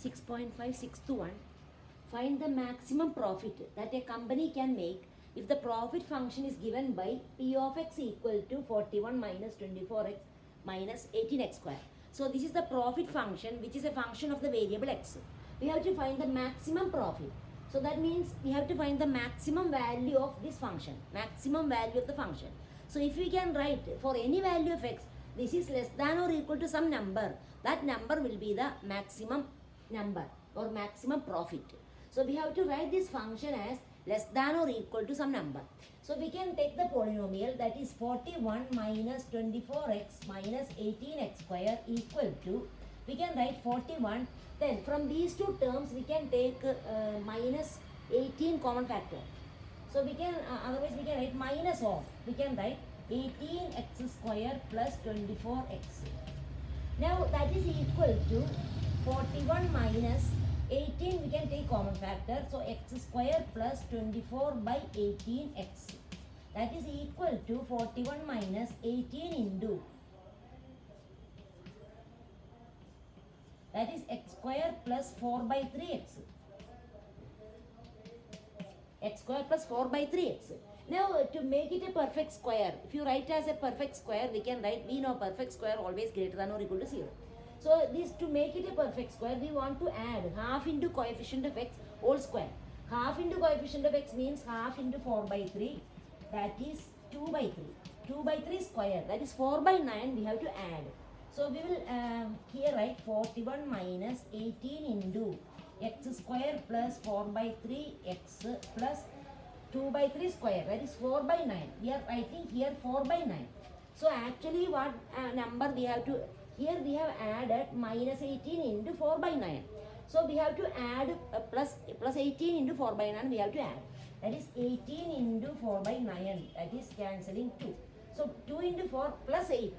6.5, sixth one. Find the maximum profit that a company can make if the profit function is given by P of x equal to 41 minus 24x minus 18x square. So this is the profit function, which is a function of the variable x. We have to find the maximum profit. So that means we have to find the maximum value of this function, maximum value of the function. So if we can write for any value of x, this is less than or equal to some number, that number will be the maximum number or maximum profit. So we have to write this function as less than or equal to some number. So we can take the polynomial, that is 41 minus 24x minus 18x square equal to, we can write 41. Then from these two terms we can take minus 18 common factor. So we can otherwise we can write minus of, we can write 18x square plus 24x. Now that is equal to 41 minus 18, we can take common factor. So x square plus 24 by 18x. That is equal to 41 minus 18 into, that is x square plus 4 by 3x. X square plus 4 by 3x. Now to make it a perfect square, if you write as a perfect square, we can write, we know perfect square always greater than or equal to 0. So this, to make it a perfect square, we want to add half into coefficient of x whole square. Half into coefficient of x means half into 4 by 3, that is 2 by 3. 2 by 3 square, that is 4 by 9, we have to add. So we will here write 41 minus 18 into x square plus 4 by 3 x plus 2 by 3 square, that is 4 by 9. We are writing here 4 by 9. So actually what number we have to, here we have added minus 18 into 4 by 9. So we have to add plus 18 into 4 by 9 we have to add. That is 18 into 4 by 9, that is cancelling 2. So 2 into 4 plus 8.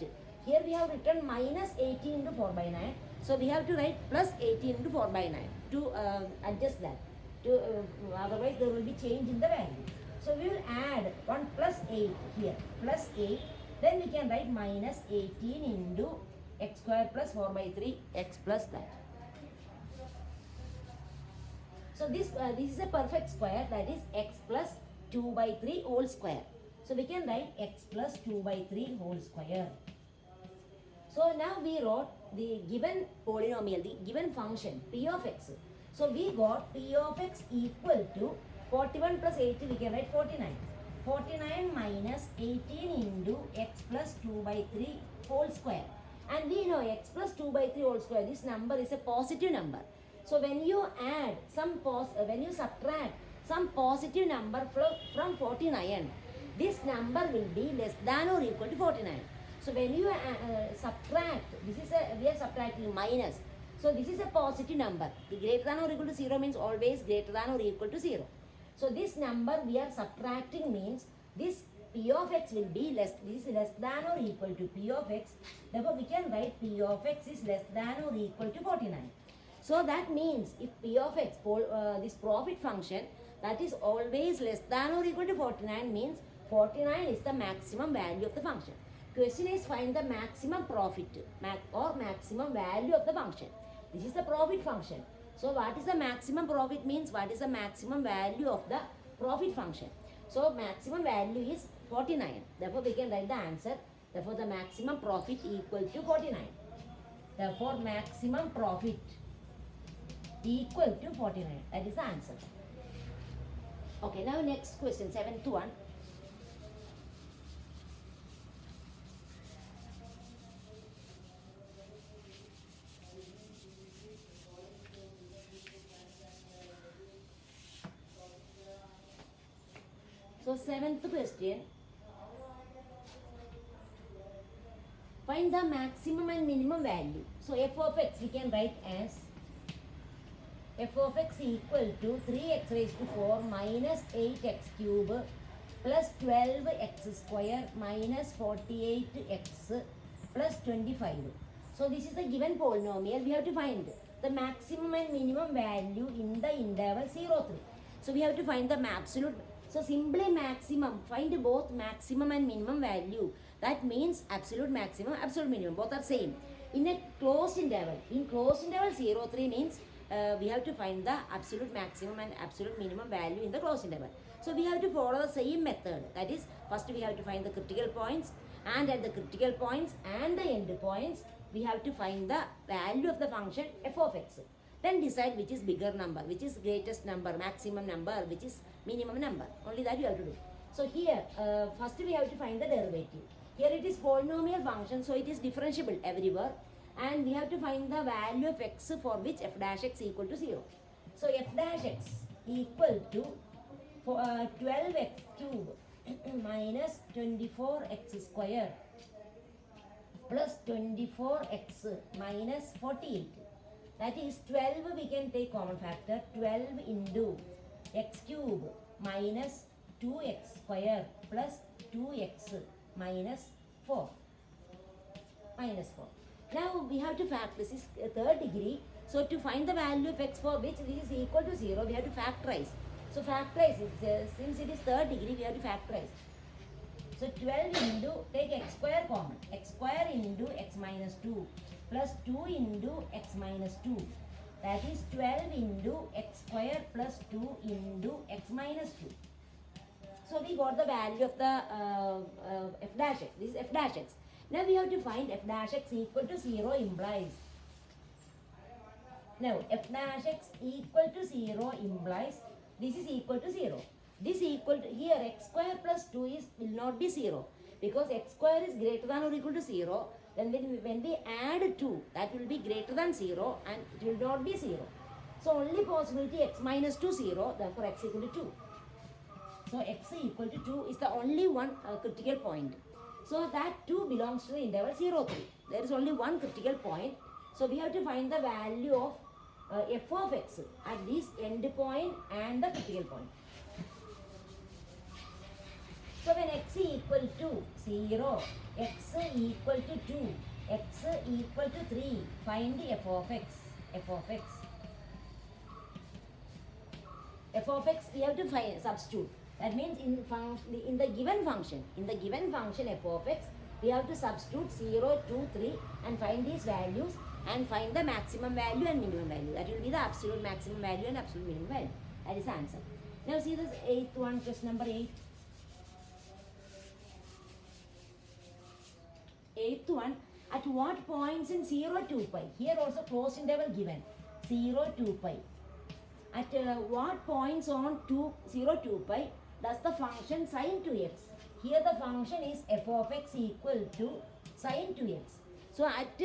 Here we have written minus 18 into 4 by 9. So we have to write plus 18 into 4 by 9 to adjust that. Otherwise there will be change in the value. So we will add 1 plus 8 here, plus 8. Then we can write minus 18 into x square plus 4 by 3 x plus that. So this is a perfect square, that is x plus 2 by 3 whole square. So we can write x plus 2 by 3 whole square. So now we wrote the given polynomial, the given function p of x. So we got p of x equal to 41 plus 80, we can write 49. 49 minus 18 into x plus 2 by 3 whole square. And we know x plus 2 by 3 whole square, this number is a positive number. So when you add some when you subtract some positive number from 49, this number will be less than or equal to 49. So when you subtract, this is we are subtracting minus. So this is a positive number. The greater than or equal to 0 means always greater than or equal to 0. So this number we are subtracting means this p of x will be less, this is less than or equal to p of x. Therefore we can write p of x is less than or equal to 49. So that means if p of x, this profit function, that is always less than or equal to 49 means 49 is the maximum value of the function. Question is find the maximum profit or maximum value of the function. This is the profit function. So what is the maximum profit means what is the maximum value of the profit function. So maximum value is 49. Therefore we can write the answer. Therefore the maximum profit equal to 49. Therefore maximum profit equal to 49. That is the answer. Okay, now next question, 7th one. So 7th question, find the maximum and minimum value. So f of x we can write as f of x equal to 3x raised to 4 minus 8x cube plus 12x square minus 48x plus 25. So this is the given polynomial. We have to find the maximum and minimum value in the interval 0, 3. So we have to find the absolute. So simply maximum, find both maximum and minimum value. That means absolute maximum, absolute minimum, both are same. In a closed interval, in closed interval 0, 3 means we have to find the absolute maximum and absolute minimum value in the closed interval. So we have to follow the same method. That is, first we have to find the critical points, and at the critical points and the end points, we have to find the value of the function f of x. Then decide which is bigger number, which is greatest number, maximum number, which is minimum number. Only that you have to do. So here, first we have to find the derivative. Here it is polynomial function, so it is differentiable everywhere. And we have to find the value of x for which f dash x equal to 0. So f dash x equal to 12x cube minus 24x square plus 24x minus 48. That is 12, we can take common factor, 12 into x cube minus 2x square plus 2x minus 4. Now we have to factor, this is third degree. So to find the value of x for which this is equal to 0, we have to factorize. So factorize it, since it is third degree, we have to factorize. So 12 into, take x square common, x square into x minus 2 plus 2 into x minus 2. That is 12 into x square plus 2 into x minus 2. So we got the value of the f dash x. This is f dash x. Now we have to find f dash x equal to 0 implies. Now f dash x equal to 0 implies this is equal to 0. This equal to, here x square plus 2 is will not be 0, because x square is greater than or equal to 0. Then when we add 2, that will be greater than 0 and it will not be 0. So only possibility x minus 2 0, therefore x equal to 2. So x equal to 2 is the only one critical point. So that 2 belongs to the interval 0, 3. There is only one critical point. So we have to find the value of f of x at this end point and the critical point. So when x equal to 0, x equal to 2, x equal to 3, find the f of x. F of x. F of x we have to find, substitute. That means in the given function f of x, we have to substitute 0, 2, 3 and find these values and find the maximum value and minimum value. That will be the absolute maximum value and absolute minimum value. That is the answer. Now see this 8th one, question number 8. 8th one, at what points in 0 to pi? Here also closed interval given, 0 to pi. At what points on 0 to pi does the function sine 2x? Here the function is f of x equal to sine 2x. So at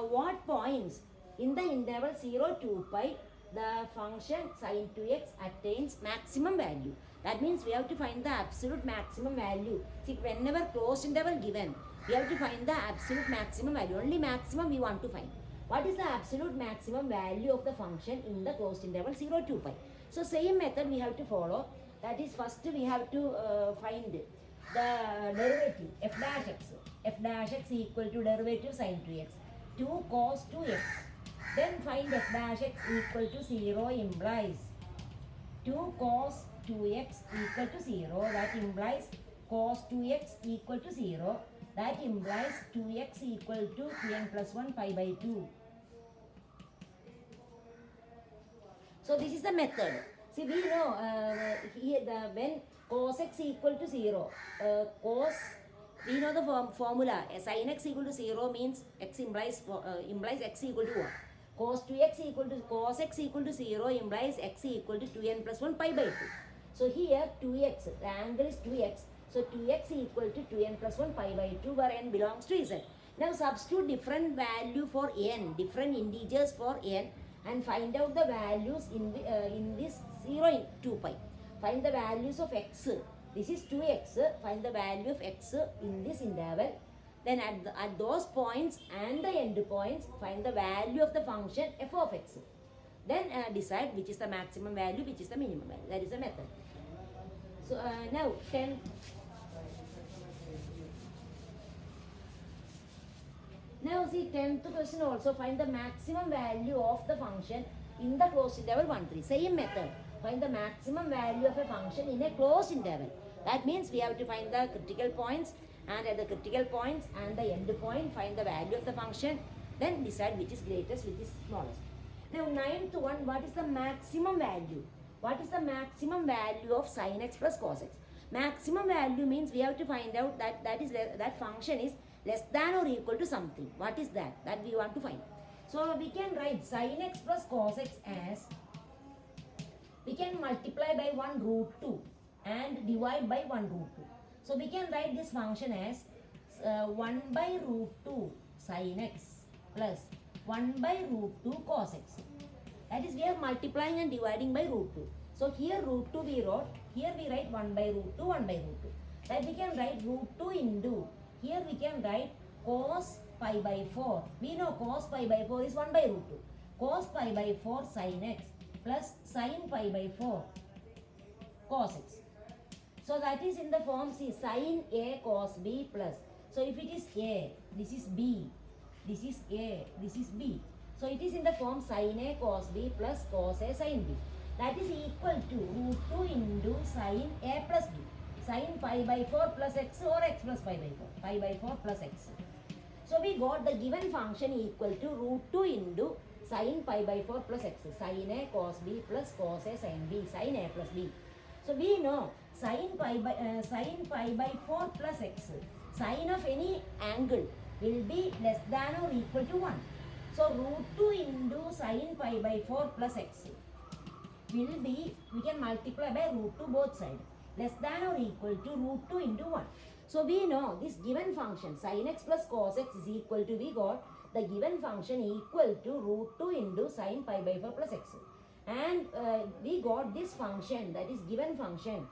what points in the interval 0 to pi the function sine 2x attains maximum value? That means we have to find the absolute maximum value. See, whenever closed interval given, we have to find the absolute maximum value. Only maximum we want to find. What is the absolute maximum value of the function in the closed interval 0 to pi? So same method we have to follow. That is, first we have to find the derivative f dash x. F dash x equal to derivative sine 2x. 2 cos 2x. Then find f dash x equal to 0 implies 2 cos 2x equal to 0. That implies cos 2x equal to 0. That implies 2x equal to 2n plus 1 pi by 2. So this is the method. See, we know here when cos x equal to 0, we know the formula. Sin x equal to 0 means x implies x equal to 1. Cos 2x equal to cos x equal to 0 implies x equal to 2n plus 1 pi by 2. So here 2x, the angle is 2x. So 2x equal to 2n plus 1 pi by 2 where n belongs to z. Now substitute different value for n, different integers for n, and find out the values in this 0 in 2 pi. Find the values of x. This is 2x. Find the value of x in this interval. Then at those points and the end points, find the value of the function f of x. Then decide which is the maximum value, which is the minimum value. That is the method. So now 10. Now see 10th question also, find the maximum value of the function in the closed interval 1, 3. Same method. Find the maximum value of a function in a closed interval. That means we have to find the critical points, and at the critical points and the end point find the value of the function. Then decide which is greatest, which is smallest. The ninth one, what is the maximum value? What is the maximum value of sin x plus cos x? Maximum value means we have to find out that function is less than or equal to something. What is that? That we want to find. So we can write sin x plus cos x as, we can multiply by 1 root 2 and divide by 1 root 2. So we can write this function as 1 by root 2 sin x plus 1 by root 2 cos x. That is, we are multiplying and dividing by root 2. So here root 2 we wrote, here we write 1 by root 2, 1 by root 2. That we can write root 2 into, here we can write cos pi by 4. We know cos pi by 4 is 1 by root 2. Cos pi by 4 sin x plus sin pi by 4 cos x. So that is in the form, see, sin a cos b plus. So if it is a, this is b, this is a, this is b. So it is in the form sin a cos b plus cos a sin b. That is equal to root 2 into sin a plus b. Sin pi by 4 plus x or x plus pi by 4. Pi by 4 plus x. So we got the given function equal to root 2 into sin pi by 4 plus x. Sin a cos b plus cos a sin b. Sin a plus b. So we know sin pi by 4 plus x. Sin of any angle will be less than or equal to 1. So root 2 into sin pi by 4 plus x will be, we can multiply by root 2 both sides. Less than or equal to root 2 into 1. So we know this given function sin x plus cos x is equal to, we got the given function equal to root 2 into sin pi by 4 plus x. And we got this function, that is given function.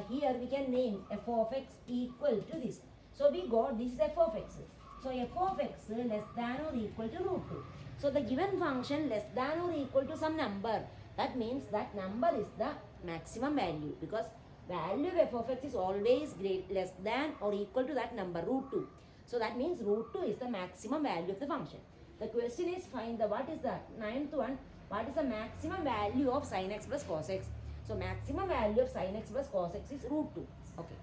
Here we can name f of x equal to this. So we got this is f of x. So f of x less than or equal to root 2. So the given function less than or equal to some number. That means that number is the maximum value, because value of f of x is always less than or equal to that number, root 2. So that means root 2 is the maximum value of the function. The question is, find the, what is the ninth one, what is the maximum value of sin x plus cos x? So maximum value of sin x plus cos x is root 2. Okay.